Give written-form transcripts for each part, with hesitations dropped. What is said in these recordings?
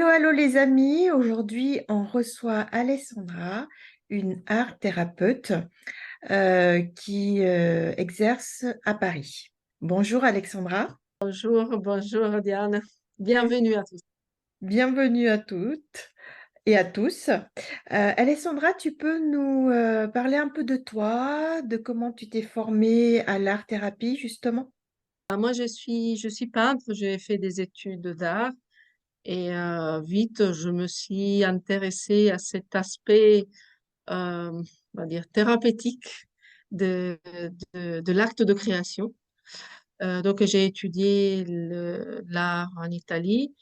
Hello les amis, aujourd'hui on reçoit Alessandra, une art thérapeute qui exerce à Paris. Bonjour Alexandra. Bonjour, bonjour Diane. Bienvenue à tous. Bienvenue à toutes et à tous. Alessandra, tu peux nous parler un peu de toi, de comment tu t'es formée à l'art thérapie justement? Moi, je suis peintre, j'ai fait des études d'art et vite, je me suis intéressée à cet aspect, on va dire, thérapeutique de l'acte de création. Donc, j'ai étudié l'art en Italie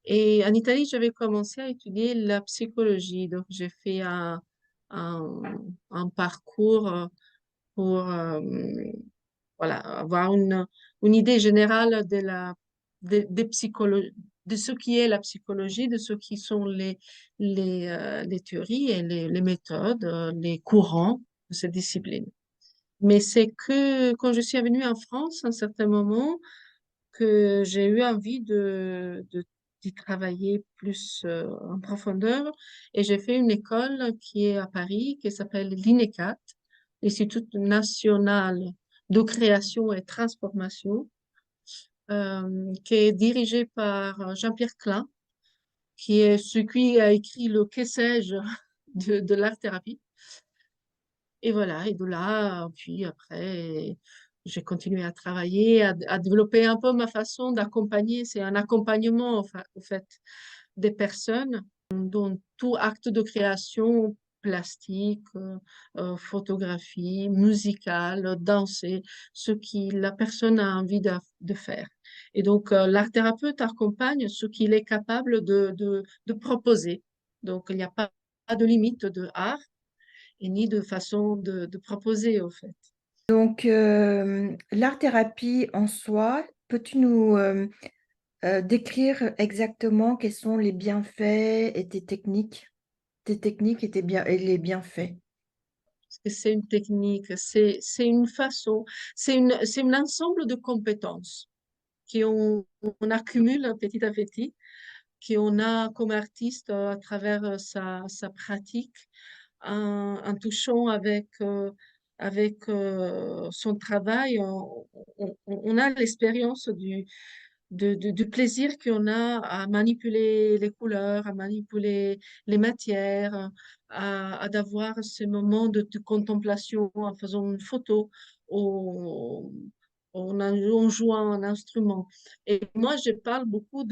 et en Italie, j'avais commencé à étudier la psychologie. Donc, j'ai fait un, un parcours pour voilà, avoir une idée générale de ce qui est la psychologie, de ce qui sont les théories et les méthodes, les courants de cette discipline. Mais c'est que quand je suis venue en France, à un certain moment, que j'ai eu envie d'y travailler plus en profondeur. Et j'ai fait une école qui est à Paris, qui s'appelle l'INECAT, l'Institut national de création et transformation, qui est dirigé par Jean-Pierre Klein, qui est celui qui a écrit le Que sais-je de l'art-thérapie. Et voilà, et de là, puis après, j'ai continué à travailler, à développer un peu ma façon d'accompagner. C'est un accompagnement, au fait, des personnes dont tout acte de création plastique, photographie, musicale, danser, ce qui la personne a envie de faire. Et donc, l'art thérapeute accompagne ce qu'il est capable de proposer. Donc, il n'y a pas de limite de art et ni de façon de proposer, au fait. Donc l'art thérapie en soi, peux-tu nous décrire exactement quels sont les bienfaits et tes techniques et, et les bienfaits. Parce que c'est une technique, c'est une façon, c'est un ensemble de compétences on accumule petit à petit, qu'on a comme artiste à travers sa pratique, en touchant avec son travail, on a l'expérience du plaisir qu'on a à manipuler les couleurs, à manipuler les matières, d'avoir ce moment de contemplation en faisant une photo, ou en jouant un instrument. Et moi, je parle beaucoup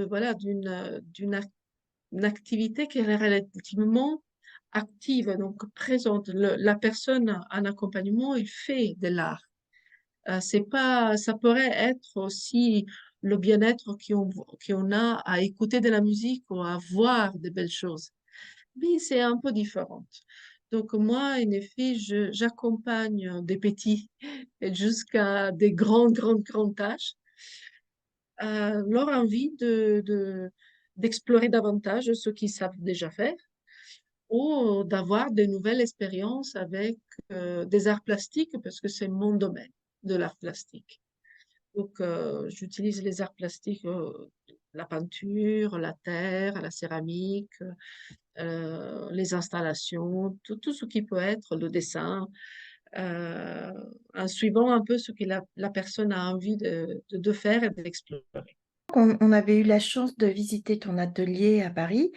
voilà, une activité qui est relativement active, donc présente. La personne en accompagnement, il fait de l'art. C'est pas, ça pourrait être aussi le bien-être qu'on a à écouter de la musique ou à voir de belles choses. Mais c'est un peu différent. Donc moi, en effet, j'accompagne des petits jusqu'à des grandes tâches, leur envie d'explorer davantage ce qu'ils savent déjà faire ou d'avoir de nouvelles expériences avec des arts plastiques parce que c'est mon domaine de l'art plastique. Donc, j'utilise les arts plastiques, la peinture, la terre, la céramique, les installations, tout ce qui peut être le dessin, euh, en suivant un peu ce que la personne a envie de faire et d'explorer. On avait eu la chance de visiter ton atelier à Paris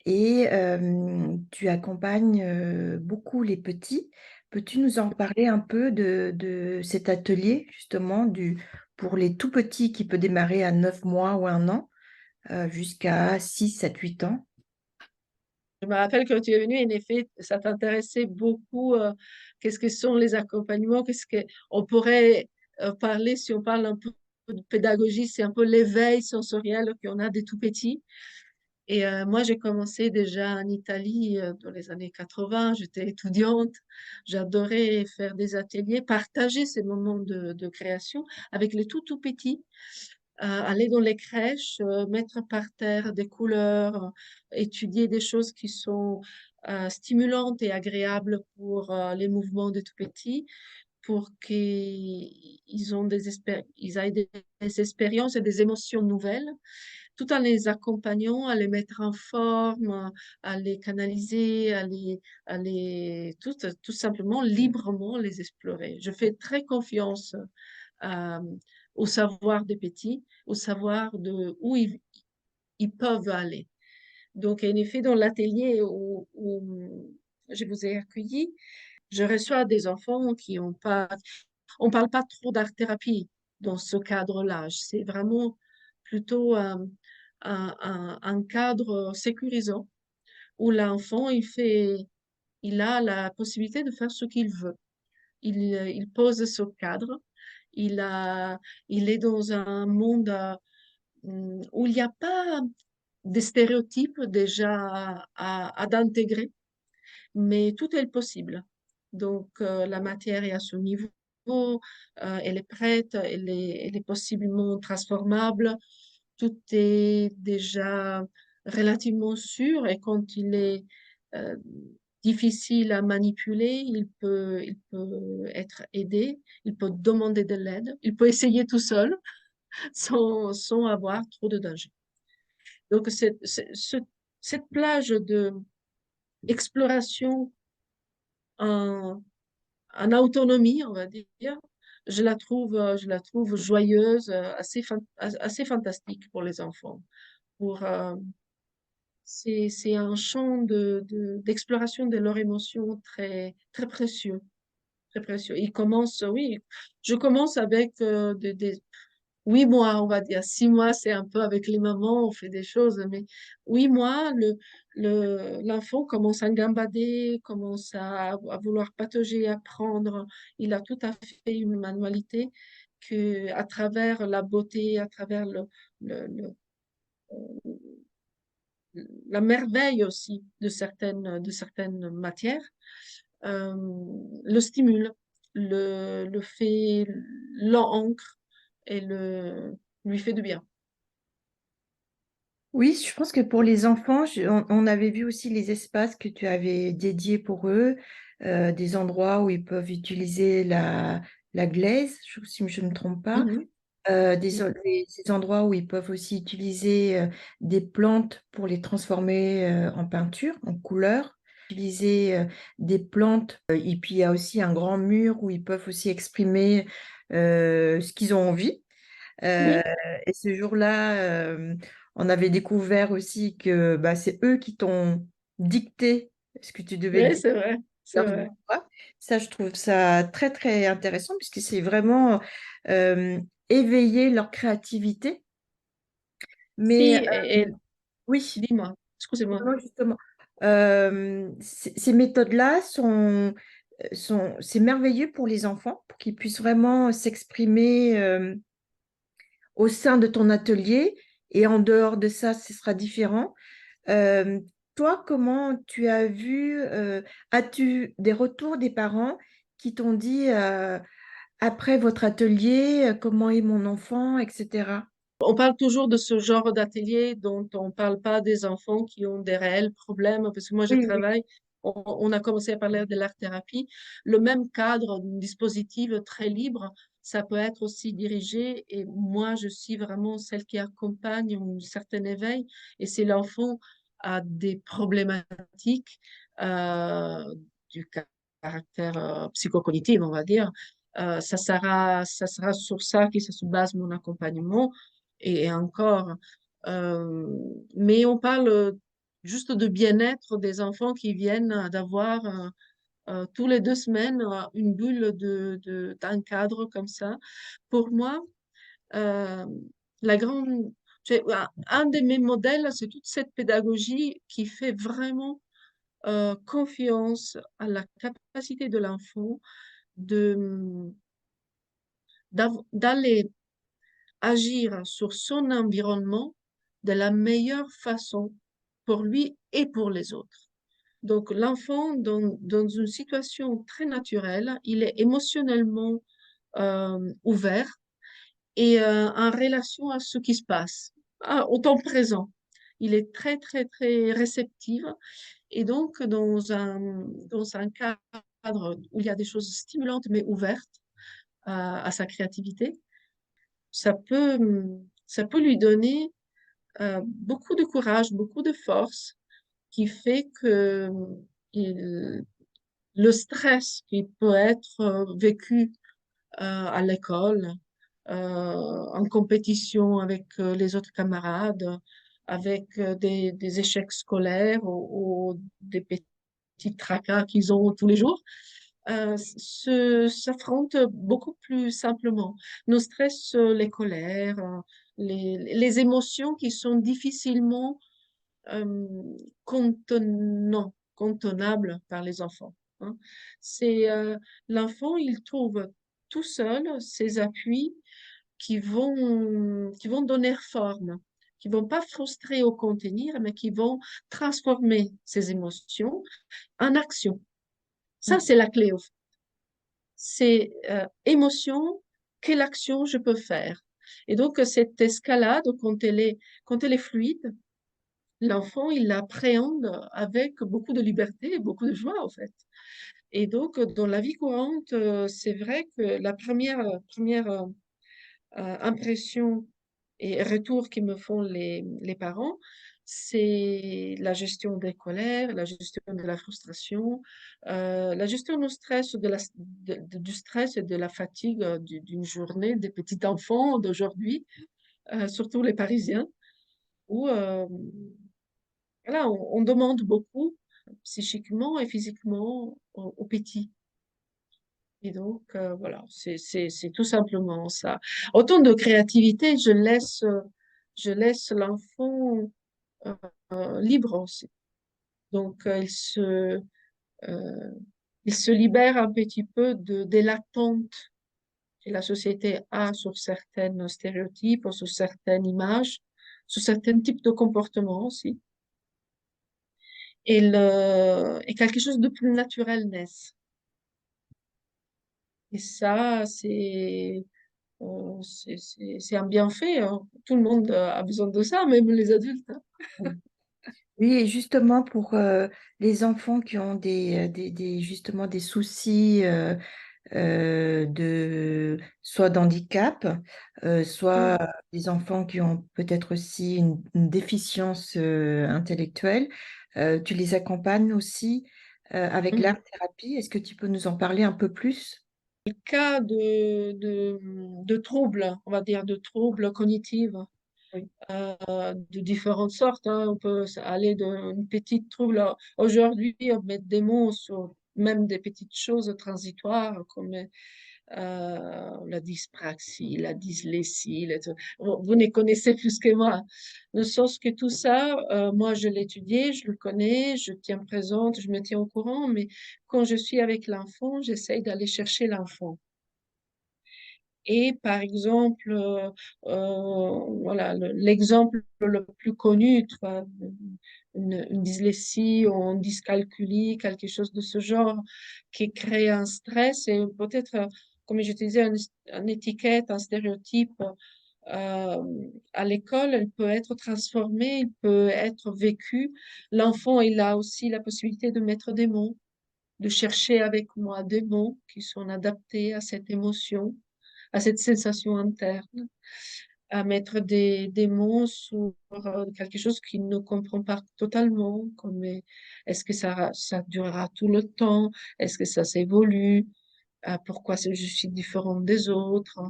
et tu accompagnes beaucoup les petits. Peux-tu nous en parler un peu de cet atelier, justement, pour les tout petits qui peut démarrer à 9 mois ou 1 an jusqu'à 6 7 8 ans? Je me rappelle quand tu es venu, en effet, ça t'intéressait beaucoup. Qu'est-ce que sont les accompagnements? Qu'est-ce que on pourrait parler si on parle un peu de pédagogie, c'est un peu l'éveil sensoriel qu'on a des tout petits. Et moi, j'ai commencé déjà en Italie dans les années 80. J'étais étudiante. J'adorais faire des ateliers, partager ces moments de création avec les tout petits, aller dans les crèches, mettre par terre des couleurs, étudier des choses qui sont stimulantes et agréables pour les mouvements des tout petits, pour qu'ils ont ils aient des expériences et des émotions nouvelles tout en les accompagnant, à les mettre en forme, à les canaliser, tout simplement librement les explorer. Je fais très confiance euh, au savoir des petits, au savoir de où ils peuvent aller. Donc, en effet, dans l'atelier où je vous ai accueilli, je reçois des enfants qui ont pas, on parle pas trop d'art-thérapie dans ce cadre-là. C'est vraiment plutôt un cadre sécurisant où l'enfant, il a la possibilité de faire ce qu'il veut. Il pose ce cadre. Il a, il est dans un monde où il n'y a pas des stéréotypes déjà à d'intégrer, mais tout est possible. Donc, la matière est à ce niveau, elle est prête, elle est possiblement transformable, tout est déjà relativement sûr et quand il est euh, difficile à manipuler, il peut être aidé, il peut demander de l'aide, il peut essayer tout seul sans avoir trop de danger. Donc, cette plage de exploration en, en autonomie, on va dire, je la trouve joyeuse, assez fantastique pour les enfants. Pour, c'est un champ d'exploration de leurs émotions très précieux, très précieux. Il commence, oui, je commence avec 8 mois, on va dire. 6 mois, c'est un peu avec les mamans, on fait des choses, mais 8 mois, l'enfant commence à gambader, commence à vouloir patauger, à prendre. Il a tout à fait une manualité que, à travers la beauté, à travers le- la merveille aussi de certaines matières, euh, le stimule, le fait, l'ancre et lui fait du bien. Oui, je pense que pour les enfants, on avait vu aussi les espaces que tu avais dédiés pour eux, des endroits où ils peuvent utiliser la glaise, si je ne me trompe pas, Mhm. ces endroits où ils peuvent aussi utiliser des plantes pour les transformer en peinture, en couleur, utiliser des plantes, et puis il y a aussi un grand mur où ils peuvent aussi exprimer ce qu'ils ont envie. Euh, Oui, et ce jour-là, on avait découvert aussi que bah, c'est eux qui t'ont dicté ce que tu devais oui, dire c'est vrai, c'est leur vrai. devoir. Ça, je trouve ça très, très intéressant puisque c'est vraiment éveiller leur créativité. Mais Si, oui, dis-moi, excusez-moi. non, justement, ces méthodes-là c'est merveilleux pour les enfants, pour qu'ils puissent vraiment s'exprimer au sein de ton atelier et en dehors de ça, ce sera différent. Euh, Toi, comment tu as vu, as-tu des retours des parents qui t'ont dit après votre atelier, comment est mon enfant, etc. On parle toujours de ce genre d'atelier dont on ne parle pas des enfants qui ont des réels problèmes, parce que moi je Oui, oui. travaille, on a commencé à parler de l'art-thérapie. Le même cadre, un dispositif très libre, ça peut être aussi dirigé, et moi je suis vraiment celle qui accompagne un certain éveil, et si l'enfant a des problématiques euh, du caractère psychocognitif, on va dire, ça sera sur ça que ça se base mon accompagnement et encore. Euh, mais on parle juste de bien-être des enfants qui viennent d'avoir tous les 2 semaines une bulle d'un cadre comme ça. Pour moi, euh, la grande, un de mes modèles, c'est toute cette pédagogie qui fait vraiment confiance à la capacité de l'enfant de d'aller agir sur son environnement de la meilleure façon pour lui et pour les autres. Donc, l'enfant, dans une situation très naturelle, il est émotionnellement ouvert et en relation à ce qui se passe, au temps présent. Il est très réceptif. Et donc, dans un cadre où il y a des choses stimulantes mais ouvertes à sa créativité, ça peut lui donner beaucoup de courage, beaucoup de force, qui fait que il- le stress qui peut être vécu à l'école, en compétition avec les autres camarades, avec des échecs scolaires ou des petits tracas qu'ils ont tous les jours, s'affrontent beaucoup plus simplement. Nos stress, les colères, les émotions qui sont difficilement euh, contenables par les enfants, hein. C'est l'enfant, il trouve tout seul ses appuis qui vont donner forme, qui vont pas frustrer ou contenir, mais qui vont transformer ses émotions en action. Ça, Mm. c'est la clé. C'est émotion, quelle action je peux faire. Et donc, cette escalade, quand elle est fluide, l'enfant, il l'appréhende avec beaucoup de liberté et beaucoup de joie, en fait. Et donc, dans la vie courante, c'est vrai que la première impression et retour qui me font les parents, c'est la gestion des colères, la gestion de la frustration, la gestion du stress, du stress et de la fatigue d'une journée des petits enfants d'aujourd'hui, surtout les Parisiens, où voilà, on demande beaucoup psychiquement et physiquement aux petits. Et donc, voilà, c'est tout simplement ça. Autant de créativité, je laisse l'enfant euh, libre aussi. Donc, euh, il se libère un petit peu des attentes que la société a sur certains stéréotypes, sur certaines images, sur certains types de comportements aussi. Et quelque chose de plus naturel naisse. Et ça, c'est un bienfait, hein. Tout le monde a besoin de ça, même les adultes, hein. Oui, et justement pour les enfants qui ont justement des soucis soit d'handicap, soit Mm, des enfants qui ont peut-être aussi une déficience intellectuelle, tu les accompagnes aussi avec mhm. l'art-thérapie. Est-ce que tu peux nous en parler un peu plus? Cas de troubles, on va dire, de troubles cognitifs, Oui. de différentes sortes, hein. On peut aller d'une petite trouble. Aujourd'hui, on met des mots sur même des petites choses transitoires comme la dyspraxie, la dyslexie. Vous les connaissez plus que moi. Ne sens que tout ça, moi je l'ai étudié, je le connais, je tiens présente, je me tiens au courant, mais quand je suis avec l'enfant, j'essaye d'aller chercher l'enfant. Et par exemple, voilà, l'exemple le plus connu, tu vois, une dyslexie ou une dyscalculie, quelque chose de ce genre, qui crée un stress et peut-être, comme je te disais, une étiquette, un stéréotype. euh, à l'école, elle peut être transformée, elle peut être vécue. L'enfant, il a aussi la possibilité de mettre des mots, de chercher avec moi des mots qui sont adaptés à cette émotion, à cette sensation interne, à mettre des mots sur quelque chose qu'il ne comprend pas totalement, comme est-ce que ça durera tout le temps, est-ce que ça s'évolue, pourquoi je suis différente des autres.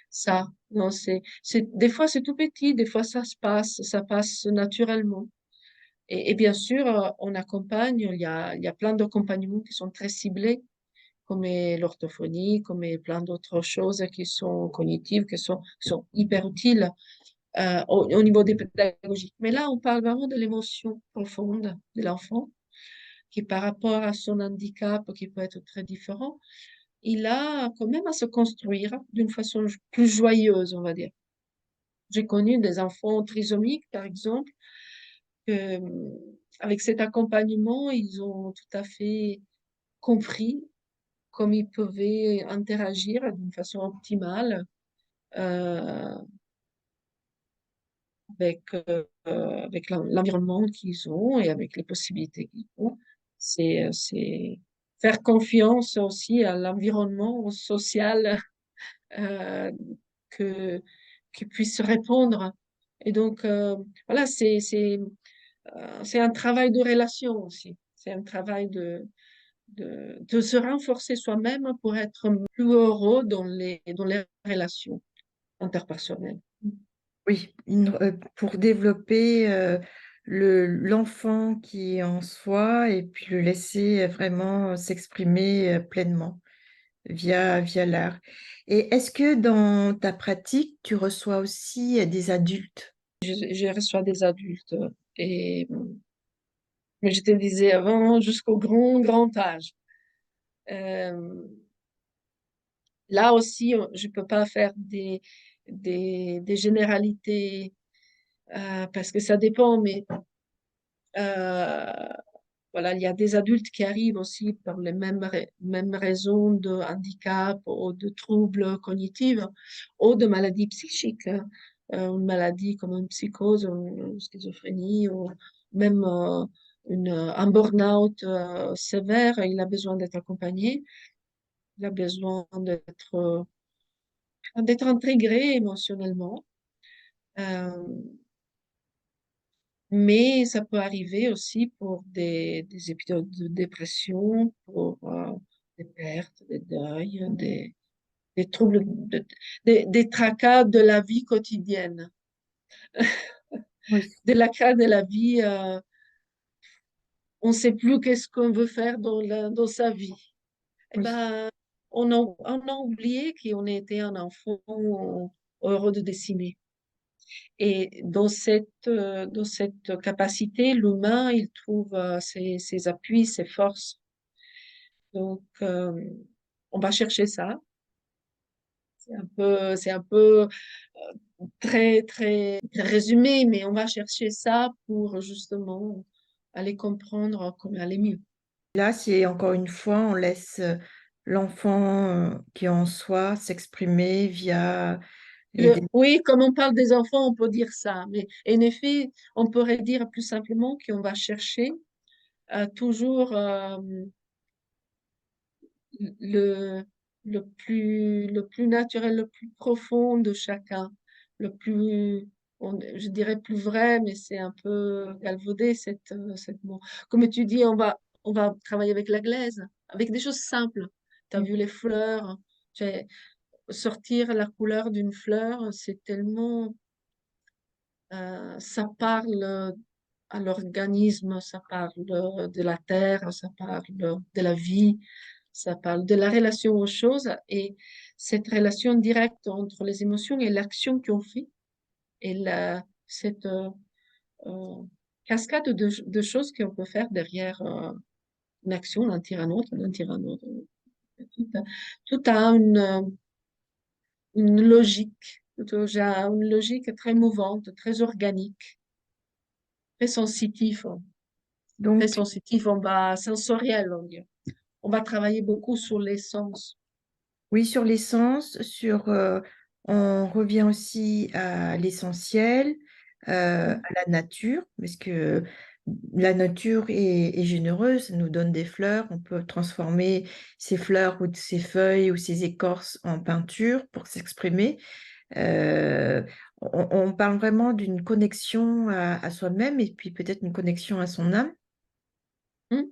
Ça, non, des fois c'est tout petit, des fois ça passe naturellement. Et bien sûr, on accompagne, il y a plein d'accompagnements qui sont très ciblés comme l'orthophonie, comme plein d'autres choses qui sont cognitives, qui sont hyper utiles au niveau des pédagogiques. Mais là, on parle vraiment de l'émotion profonde de l'enfant, qui par rapport à son handicap, qui peut être très différent, il a quand même à se construire d'une façon plus joyeuse, on va dire. J'ai connu des enfants trisomiques, par exemple, que, avec cet accompagnement, ils ont tout à fait compris comme ils pouvaient interagir d'une façon optimale euh, avec l'environnement qu'ils ont et avec les possibilités qu'ils ont. C'est faire confiance aussi à l'environnement social euh, que, qui puisse répondre Et donc, voilà, c'est un travail de relation aussi. C'est un travail de se renforcer soi-même pour être plus heureux dans les relations interpersonnelles. Oui, pour développer l'enfant qui est en soi et puis le laisser vraiment s'exprimer pleinement via l'art. Et est-ce que dans ta pratique, tu reçois aussi des adultes? Je reçois des adultes et mais je te disais avant jusqu'au grand âge. Euh, Là aussi, je peux pas faire des généralités parce que ça dépend, mais euh, voilà, il y a des adultes qui arrivent aussi pour les mêmes raisons de handicap ou de troubles cognitifs ou de maladies psychiques, hein. Une maladie comme une psychose, une schizophrénie ou même un burn-out sévère, il a besoin d'être accompagné, il a besoin d'être intégré émotionnellement. Euh, Mais ça peut arriver aussi pour des épisodes de dépression, pour des pertes, des deuils, des troubles, des tracas de la vie quotidienne, Oui, des tracas de la vie. On ne sait plus qu'est-ce qu'on veut faire dans sa vie. Eh oui. ben, on a oublié qu'on était un enfant heureux de dessiner. Et dans cette capacité, l'humain, il trouve ses appuis, ses forces. Donc, on va chercher ça. C'est un peu très résumé, mais on va chercher ça pour justement aller comprendre comment aller mieux. Là, c'est encore une fois, on laisse l'enfant qui est en soi s'exprimer via les... Oui, comme on parle des enfants, on peut dire ça. Mais en effet, on pourrait dire plus simplement qu'on va chercher toujours le, le plus naturel, le plus profond de chacun, le plus, je dirais plus vrai, mais c'est un peu galvaudé cette mot. Comme tu dis, on va travailler avec la glaise, avec des choses simples. Tu as vu les fleurs, sortir la couleur d'une fleur, c'est tellement, ça parle à l'organisme, ça parle de la terre, ça parle de la vie, ça parle de la relation aux choses et cette relation directe entre les émotions et l'action qu'on fait et cette euh, cascade de choses qu'on peut faire derrière une action d'un tir à un autre, d'un tir à un autre. Tout a, tout a une logique, une logique très mouvante, très organique, très sensitive. Très Donc, sensitif, on va sensoriel, on va travailler beaucoup sur les sens. oui, sur l'essence, on revient aussi à l'essentiel, à la nature, parce que la nature est généreuse, elle nous donne des fleurs, on peut transformer ces fleurs ou ces feuilles ou ces écorces en peinture pour s'exprimer. Euh, on parle vraiment d'une connexion à soi-même et puis peut-être une connexion à son âme, Hmm.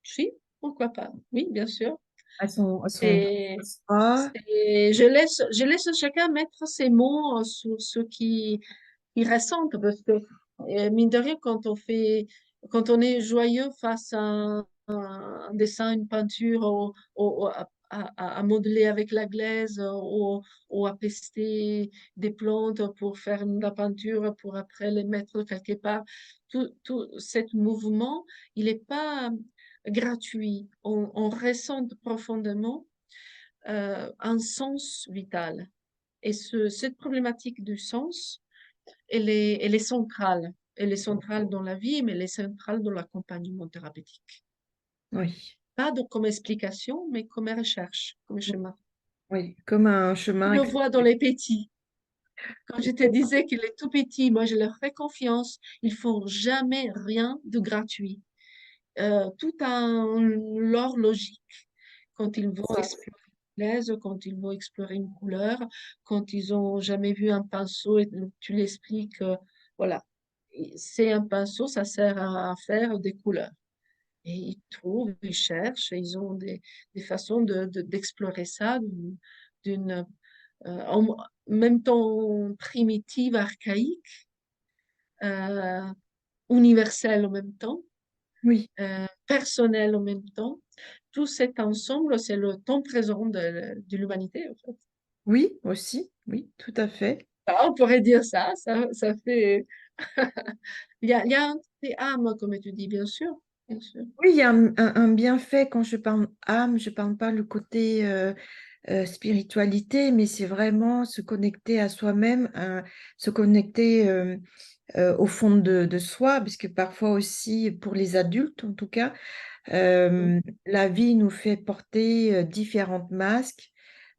Si, pourquoi pas? Oui, bien sûr. à son C'est, soi. je laisse chacun mettre ses mots sur ce qui ressentent, parce que, mine de rien, quand on est joyeux face à un dessin, une peinture, à modeler avec la glaise, ou à pester des plantes pour faire de la peinture, pour après les mettre quelque part, tout cet mouvement, il n'est pas gratuit. On ressent profondément un sens vital. Et cette problématique du sens, elle est centrale. Elle est centrale dans la vie, mais elle est centrale dans l'accompagnement thérapeutique. Oui, Pas comme explication, mais comme recherche, comme chemin. oui, comme un Je chemin. le vois dans les petits. Quand je te disais qu'il est tout petit, moi je leur fais confiance. Ils font jamais rien de gratuit. Tout a leur logique quand ils vont expliquer. plaisent, quand ils vont explorer une couleur, quand ils ont jamais vu un pinceau et tu l'expliques, voilà, c'est un pinceau, ça sert à faire des couleurs. Et ils trouvent, ils cherchent, et ils ont des façons d'explorer ça d'une, en même temps primitive, archaïque, euh, universelle en même temps, Oui, personnelle en même temps. Tout cet ensemble, c'est le temps présent de l'humanité, en fait. oui, aussi, oui, tout à fait. Ah, on pourrait dire ça, ça fait... il y a un côté âme, comme tu dis, bien sûr, bien sûr. Oui, il y a un bienfait quand je parle âme, je parle pas le côté spiritualité, mais c'est vraiment se connecter à soi-même, se connecter au fond de soi, parce que parfois aussi, pour les adultes en tout cas, la vie nous fait porter différentes masques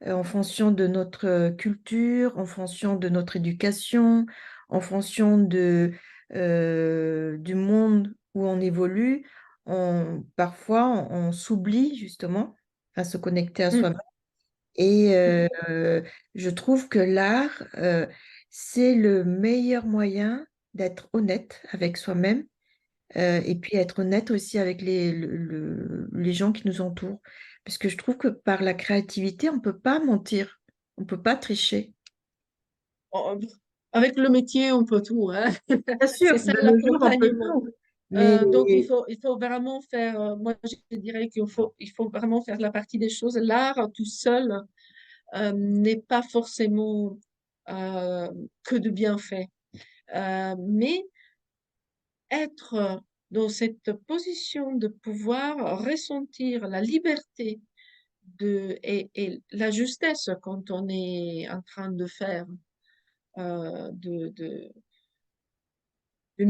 en fonction de notre culture, en fonction de notre éducation, en fonction du monde où on évolue. Parfois, on s'oublie justement à se connecter à Mm. soi-même. Et je trouve que l'art, c'est le meilleur moyen d'être honnête avec soi-même et puis être honnête aussi avec les gens qui nous entourent. Parce que je trouve que par la créativité, on ne peut pas mentir, on ne peut pas tricher. Oh, avec le métier, on peut tout, hein. Bien C'est sûr, ça de nos jours, on peut l'accompagnement. tout. Mais Donc, il faut vraiment faire, moi, je dirais il faut vraiment faire la partie des choses. L'art tout seul n'est pas forcément euh, que de bienfaits. Mais être dans cette position de pouvoir ressentir la liberté et la justesse quand on est en train de faire d'une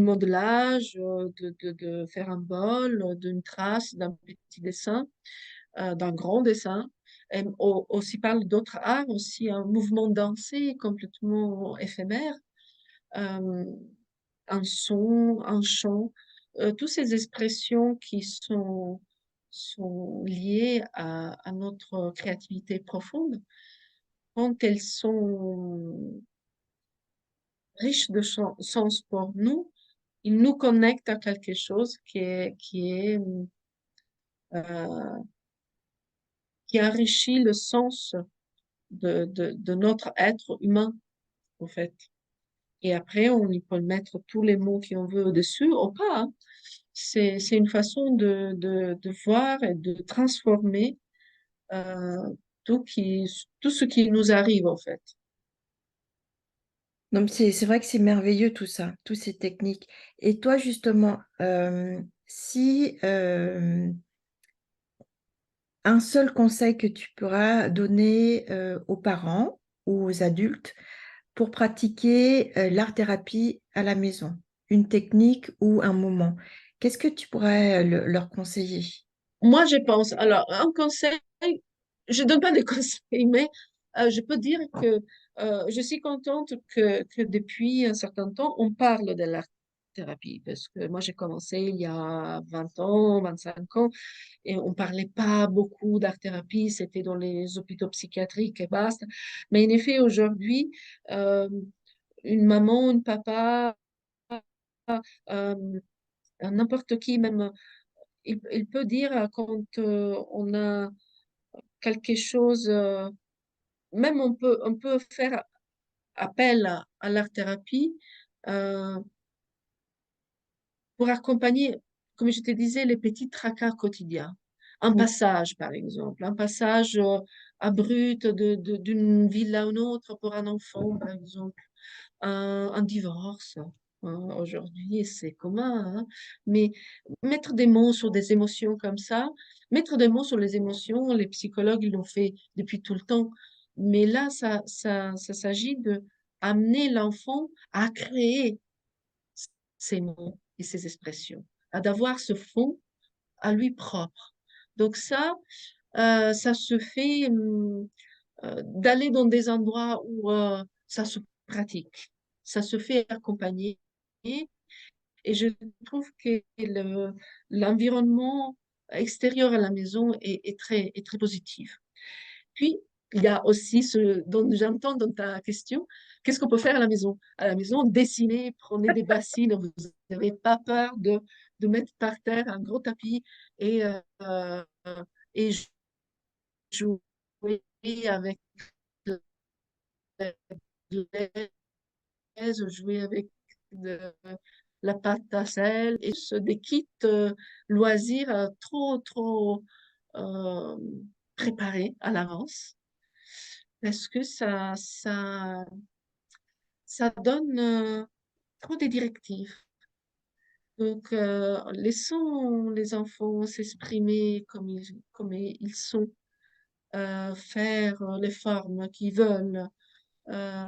modelage, de faire un bol, d'une trace, d'un petit dessin, d'un grand dessin. Et aussi parle d'autres arts, aussi un mouvement dansé complètement éphémère, euh, un son, un chant, toutes ces expressions qui sont liées à notre créativité profonde, quand elles sont riches de sens pour nous, ils nous connectent à quelque chose euh, qui enrichit le sens de notre être humain, en fait. Et après, on y peut mettre tous les mots qu'on veut au-dessus ou pas, hein. C'est une façon de voir et de transformer euh, tout ce qui nous arrive, en fait. non, mais c'est vrai que c'est merveilleux tout ça, toutes ces techniques. Et toi, justement, si un seul conseil que tu pourras donner aux parents ou aux adultes pour pratiquer l'art-thérapie à la maison, une technique ou un moment, qu'est-ce que tu pourrais leur conseiller? Moi, je pense, alors, un conseil, je donne pas de conseils, mais je peux dire que je suis contente que depuis un certain temps, on parle de l'art-thérapie, parce que moi, j'ai commencé il y a 20 ans, 25 ans, et on parlait pas beaucoup d'art-thérapie, c'était dans les hôpitaux psychiatriques et basta. Mais en effet, aujourd'hui, euh, une maman, un papa, euh, n'importe qui, même, il peut dire quand on a quelque chose, même on peut faire appel à l'art-thérapie euh, pour accompagner, comme je te disais, les petits tracas quotidiens. Un Oui. passage, par exemple, un passage abrupt d'une ville à une autre pour un enfant, par exemple, un divorce. Aujourd'hui, c'est commun, hein. Mais mettre des mots sur des émotions comme ça, mettre des mots sur les émotions, les psychologues, ils l'ont fait depuis tout le temps. Mais là, ça s'agit de amener l'enfant à créer ces mots et ces expressions, à d'avoir ce fond à lui propre. Donc ça se fait d'aller dans des endroits où ça se pratique, ça se fait accompagner. Et je trouve que l'environnement extérieur à la maison est très positif. Puis, il y a aussi ce dont j'entends dans ta question, qu'est-ce qu'on peut faire à la maison? À la maison, dessiner, prenez des bassines, vous n'avez pas peur de mettre par terre un gros tapis et, et jouer avec de l'aise, jouer avec de, la pâte à sel et des kits loisirs trop euh, préparés à l'avance parce que ça donne trop des directives. Donc, laissons les enfants s'exprimer comme ils sont, faire les formes qu'ils veulent. Euh,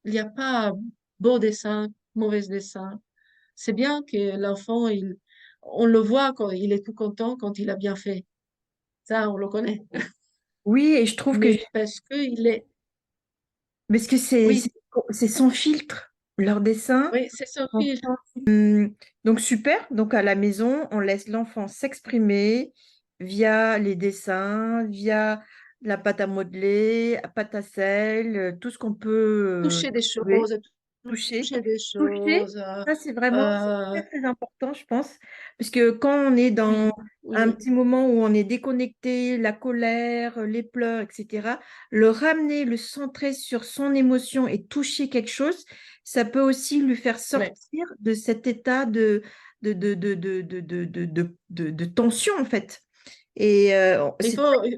il n'y a pas beau dessin, mauvais dessin. C'est bien que l'enfant, on le voit quand il est tout content quand il a bien fait. Ça, on le connaît. Oui, et je trouve que Mais parce que il est, parce que oui, c'est sans filtre, leur dessin. oui, c'est son fil. Donc super, donc à la maison, on laisse l'enfant s'exprimer via les dessins, via la pâte à modeler, pâte à sel, tout ce qu'on peut Toucher des trouver, choses, toucher. toucher des Toucher, choses. ça c'est Euh, très très important, je pense, parce que quand on est dans oui, oui, un oui. petit moment où on est déconnecté, la colère, les pleurs, etc., le ramener, le centrer sur son émotion et toucher quelque chose, ça peut aussi lui faire Ouais. sortir de cet état de tension, en fait. Et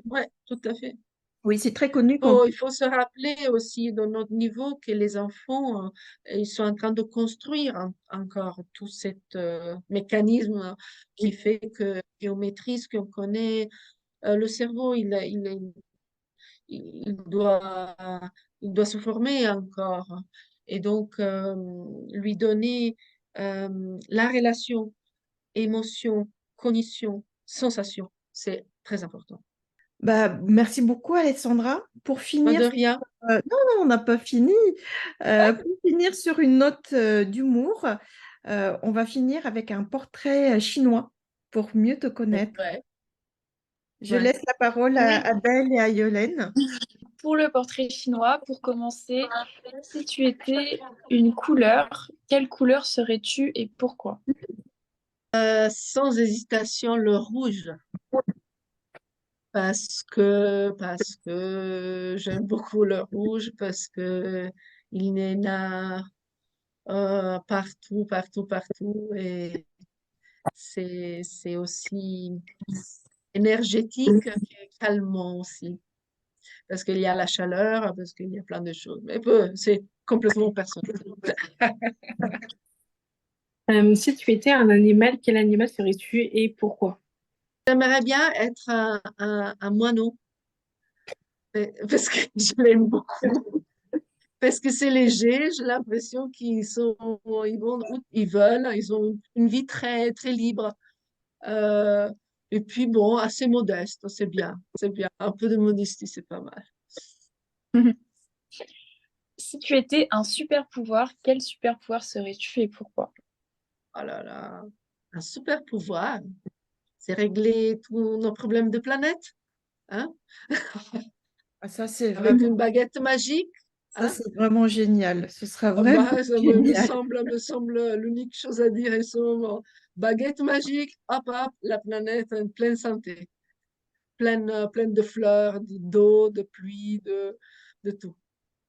Ouais, tout à fait. oui, c'est très connu quand... Il faut se rappeler aussi de notre niveau que les enfants, ils sont en train de construire encore tout cet mécanisme qui Oui. fait que qu'on maîtrise, qu'on connaît. Le cerveau, il doit, il doit se former encore. Et donc, lui donner la relation, émotion, cognition, sensation, c'est très important. Bah, merci beaucoup, Alessandra. Pour Pas finir, de rien. non, non, on n'a pas fini. Pour finir sur une note d'humour, on va finir avec un portrait chinois pour mieux te connaître. Ouais, Je ouais. laisse la parole Oui, à Belle et à Yolène. pour le portrait chinois, pour commencer, si tu étais une couleur, quelle couleur serais-tu et pourquoi? Sans hésitation, le rouge, parce que j'aime beaucoup le rouge, parce que il est là partout, partout, partout, et c'est aussi énergétique et calmant aussi, parce qu'il y a la chaleur, parce qu'il y a plein de choses, mais peu, c'est complètement personnel. Si tu étais un animal, quel animal serais-tu et pourquoi? J'aimerais bien être un moineau, parce que je l'aime beaucoup. Parce que c'est léger, j'ai l'impression ils vont où ils veulent, ils ont une vie très, très libre. Euh, et puis bon, assez modeste, c'est bien, c'est bien. Un peu de modestie, c'est pas mal. Si tu étais un super pouvoir, quel super pouvoir serais-tu et pourquoi? Oh là là, un super pouvoir, c'est régler tous nos problèmes de planète, hein? Ah, Avec une baguette magique, ça, hein? c'est vraiment génial. Ce sera Ah vraiment bah, ça génial. me semble l'unique chose à dire en ce moment. Baguette magique, hop, hop, la planète en pleine santé. Pleine de fleurs, d'eau, de pluie, de tout.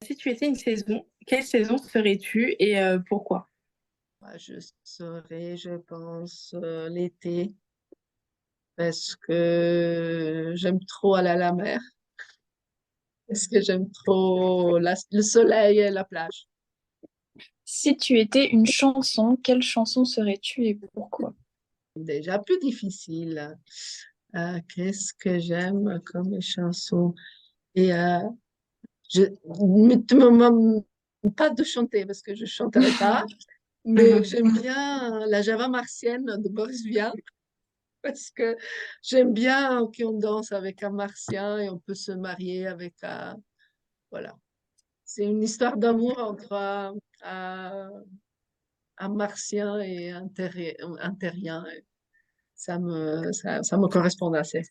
Si tu étais une saison, quelle saison serais-tu et pourquoi? Moi, je serais, je pense, l'été, parce que j'aime trop aller à la mer, parce que j'aime trop le soleil et la plage. Si tu étais une chanson, quelle chanson serais-tu et pourquoi? Déjà plus difficile. Qu'est-ce que j'aime comme chanson? Et je pas de chanter parce que je chanterai pas, mais j'aime bien la Java martienne de Boris Vian. Parce que j'aime bien qu'on danse avec un martien et on peut se marier avec un... Voilà. C'est une histoire d'amour entre un martien et un terrien. Ça me correspond assez.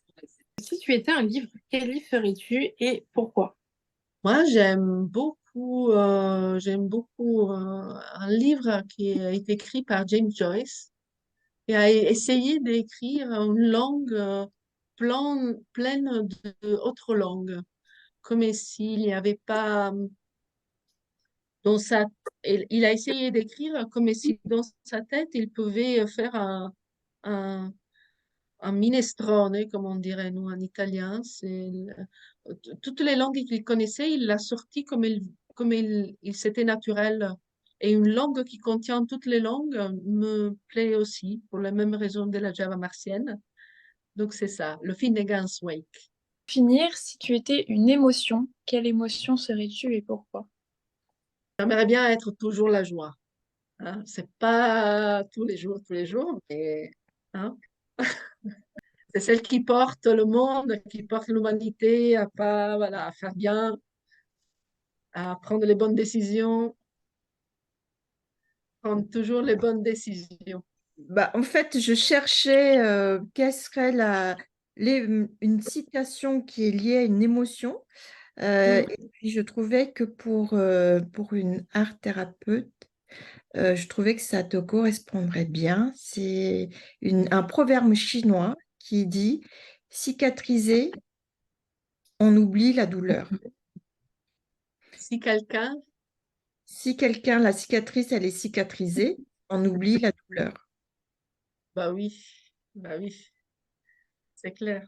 Si tu étais un livre, quel livre ferais-tu et pourquoi? Moi, j'aime beaucoup un livre qui a été écrit par James Joyce et a essayé d'écrire une langue pleine d'autres langues, comme s'il n'y avait pas dans sa... Il a essayé d'écrire comme si dans sa tête, il pouvait faire un, un minestrone, comme on dirait nous en italien. Toutes les langues qu'il connaissait, il l'a sorti comme il c'était naturel. Et une langue qui contient toutes les langues me plaît aussi, pour la même raison de la Java martienne. Donc c'est ça, le Finnegan's Wake. Finir, si tu étais une émotion, quelle émotion serais-tu et pourquoi? J'aimerais bien être toujours la joie. Hein. C'est pas tous les jours, mais hein, c'est celle qui porte le monde, qui porte l'humanité à pas, voilà, à faire bien, à prendre les bonnes décisions, prendre toujours les bonnes décisions. Bah, en fait, je cherchais quelle serait une citation qui est liée à une émotion. Mm. Et puis, je trouvais que pour une art thérapeute, je trouvais que ça te correspondrait bien. C'est un proverbe chinois qui dit, cicatriser, on oublie la douleur. Si quelqu'un, Si la cicatrice, elle est cicatrisée, on oublie la douleur. bah oui, c'est clair.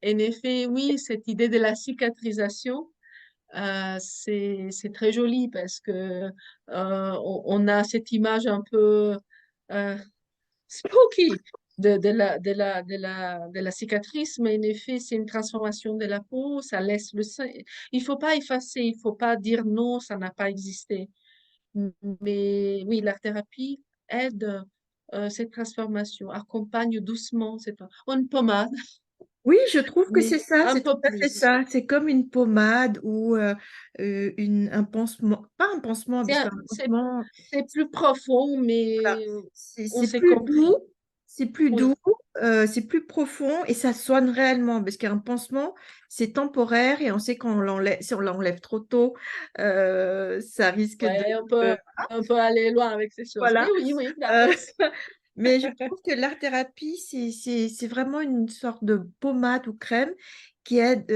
En effet, oui, cette idée de la cicatrisation, c'est très joli parce que on a cette image un peu euh, spooky de la cicatrice, mais en effet, c'est une transformation de la peau, ça laisse le sang. Il faut pas effacer, il faut pas dire non, ça n'a pas existé. Mais oui, l'art-thérapie aide cette transformation, accompagne doucement cette... Une pommade, Oui, je trouve que mais c'est ça, un c'est tout peu à fait plus. ça. C'est comme une pommade ou un pansement, pas un pansement, C'est parce un- qu'un c'est pansement, c'est plus profond, voilà, mais on c'est s'est plus doux, compris. c'est plus doux, Oui, c'est plus profond et ça soigne réellement, parce qu'un pansement, c'est temporaire et on sait qu'on l'enlève, si on l'enlève trop tôt, ça risque de... ouais, euh, on peut aller loin avec ces choses. Mais voilà. oui, oui, Euh, d'accord. mais je trouve que l'art-thérapie, c'est vraiment une sorte de pommade ou crème qui aide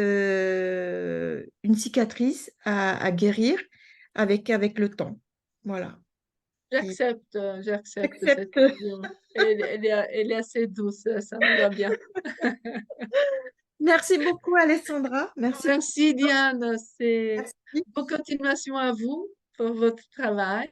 une cicatrice à guérir avec le temps. Voilà. Et J'accepte cette j'accepte. vision. Elle est assez douce, ça me va bien. Merci beaucoup, Alessandra. Merci pour Merci, Diane. C'est merci. bonne continuation à vous pour votre travail.